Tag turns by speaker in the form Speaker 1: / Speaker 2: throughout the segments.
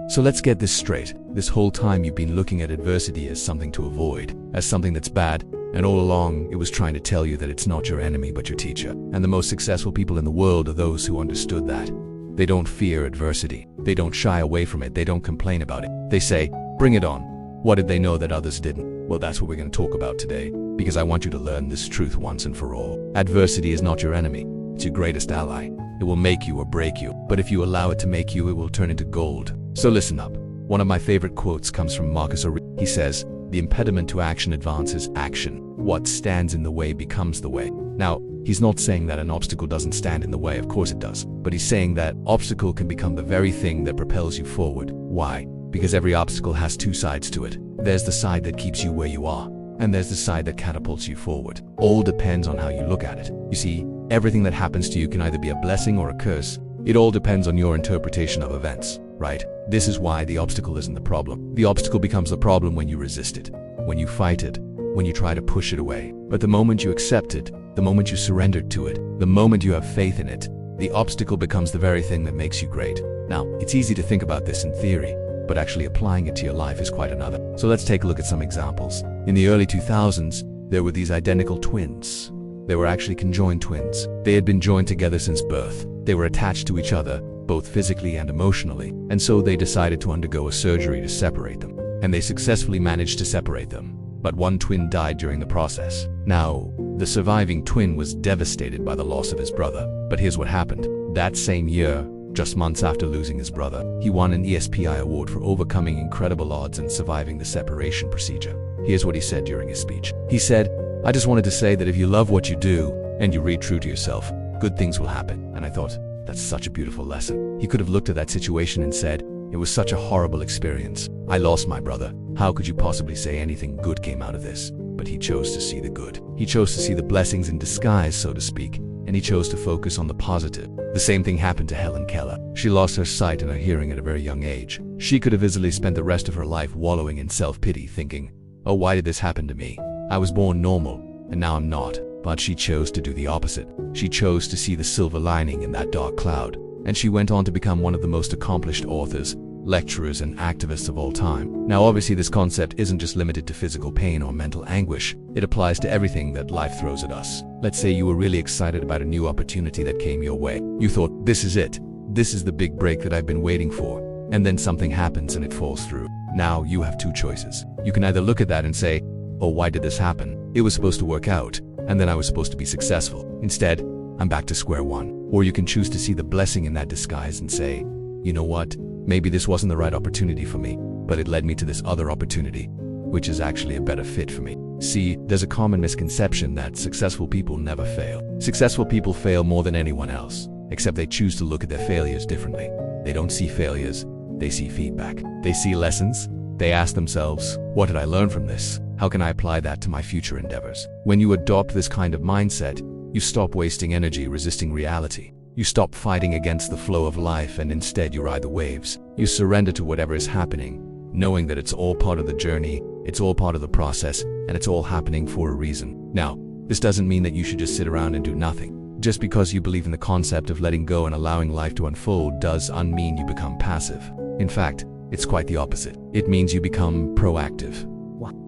Speaker 1: So let's get this straight. This whole time you've been looking at adversity as something to avoid, as something that's bad, and all along it was trying to tell you that it's not your enemy but your teacher. And the most successful people in the world are those who understood that. They don't fear adversity. They don't shy away from it. They don't complain about it. They say, bring it on. What did they know that others didn't? Well, that's what we're going to talk about today, because I want you to learn this truth once and for all. Adversity is not your enemy. It's your greatest ally. It will make you or break you, but if you allow it to make you, it will turn into gold. So listen up. One of my favorite quotes comes from Marcus Aurelius. He says, "The impediment to action advances action. What stands in the way becomes the way." Now, he's not saying that an obstacle doesn't stand in the way, of course it does. But he's saying that obstacle can become the very thing that propels you forward. Why? Because every obstacle has two sides to it. There's the side that keeps you where you are, and there's the side that catapults you forward. All depends on how you look at it. You see, everything that happens to you can either be a blessing or a curse. It all depends on your interpretation of events, right? This is why the obstacle isn't the problem. The obstacle becomes the problem when you resist it, when you fight it, when you try to push it away. But the moment you accept it, the moment you surrender to it, the moment you have faith in it, the obstacle becomes the very thing that makes you great. Now, it's easy to think about this in theory, but actually applying it to your life is quite another. So let's take a look at some examples. In the early 2000s, there were these identical twins. They were actually conjoined twins. They had been joined together since birth. They were attached to each other, both physically and emotionally, and so they decided to undergo a surgery to separate them. And they successfully managed to separate them. But one twin died during the process. Now, the surviving twin was devastated by the loss of his brother. But here's what happened. That same year, just months after losing his brother, he won an ESPI award for overcoming incredible odds and surviving the separation procedure. Here's what he said during his speech. He said, "I just wanted to say that if you love what you do and you read true to yourself, good things will happen." And I thought, that's such a beautiful lesson. He could have looked at that situation and said, "It was such a horrible experience. I lost my brother. How could you possibly say anything good came out of this?" But he chose to see the good. He chose to see the blessings in disguise, so to speak, and he chose to focus on the positive. The same thing happened to Helen Keller. She lost her sight and her hearing at a very young age. She could have easily spent the rest of her life wallowing in self-pity, thinking, "Oh, why did this happen to me? I was born normal, and now I'm not." But she chose to do the opposite. She chose to see the silver lining in that dark cloud, and she went on to become one of the most accomplished authors, lecturers, and activists of all time. Now, obviously, this concept isn't just limited to physical pain or mental anguish. It applies to everything that life throws at us. Let's say you were really excited about a new opportunity that came your way. You thought, this is it. This is the big break that I've been waiting for. And then something happens and it falls through. Now you have two choices. You can either look at that and say, "Oh, why did this happen? It was supposed to work out, and then I was supposed to be successful. Instead, I'm back to square one." Or you can choose to see the blessing in that disguise and say, "You know what? Maybe this wasn't the right opportunity for me, but it led me to this other opportunity, which is actually a better fit for me." See, there's a common misconception that successful people never fail. Successful people fail more than anyone else, except they choose to look at their failures differently. They don't see failures, they see feedback. They see lessons. They ask themselves, what did I learn from this? How can I apply that to my future endeavors? When you adopt this kind of mindset, you stop wasting energy resisting reality. You stop fighting against the flow of life and instead you ride the waves. You surrender to whatever is happening, knowing that it's all part of the journey, it's all part of the process, and it's all happening for a reason. Now, this doesn't mean that you should just sit around and do nothing. Just because you believe in the concept of letting go and allowing life to unfold doesn't mean you become passive. In fact, it's quite the opposite. It means you become proactive.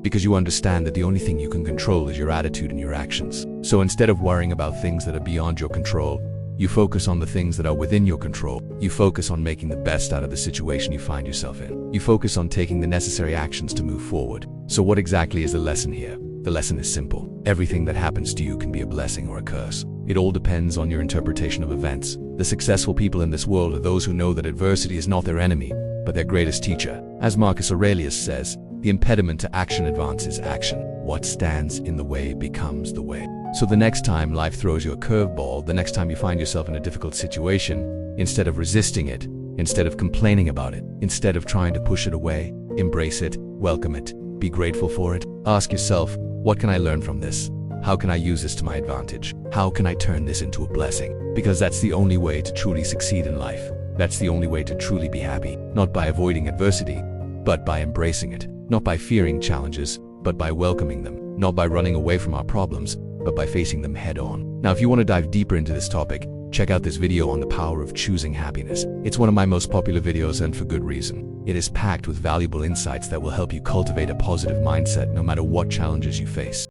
Speaker 1: Because you understand that the only thing you can control is your attitude and your actions. So instead of worrying about things that are beyond your control, you focus on the things that are within your control. You focus on making the best out of the situation you find yourself in. You focus on taking the necessary actions to move forward. So what exactly is the lesson here? The lesson is simple. Everything that happens to you can be a blessing or a curse. It all depends on your interpretation of events. The successful people in this world are those who know that adversity is not their enemy, but their greatest teacher. As Marcus Aurelius says, the impediment to action advances action. What stands in the way becomes the way. So the next time life throws you a curveball, the next time you find yourself in a difficult situation, instead of resisting it, instead of complaining about it, instead of trying to push it away, embrace it, welcome it, be grateful for it. Ask yourself, what can I learn from this? How can I use this to my advantage? How can I turn this into a blessing? Because that's the only way to truly succeed in life. That's the only way to truly be happy. Not by avoiding adversity, but by embracing it. Not by fearing challenges, but by welcoming them. Not by running away from our problems, but by facing them head on. Now, if you want to dive deeper into this topic, check out this video on the power of choosing happiness. It's one of my most popular videos, and for good reason. It is packed with valuable insights that will help you cultivate a positive mindset no matter what challenges you face.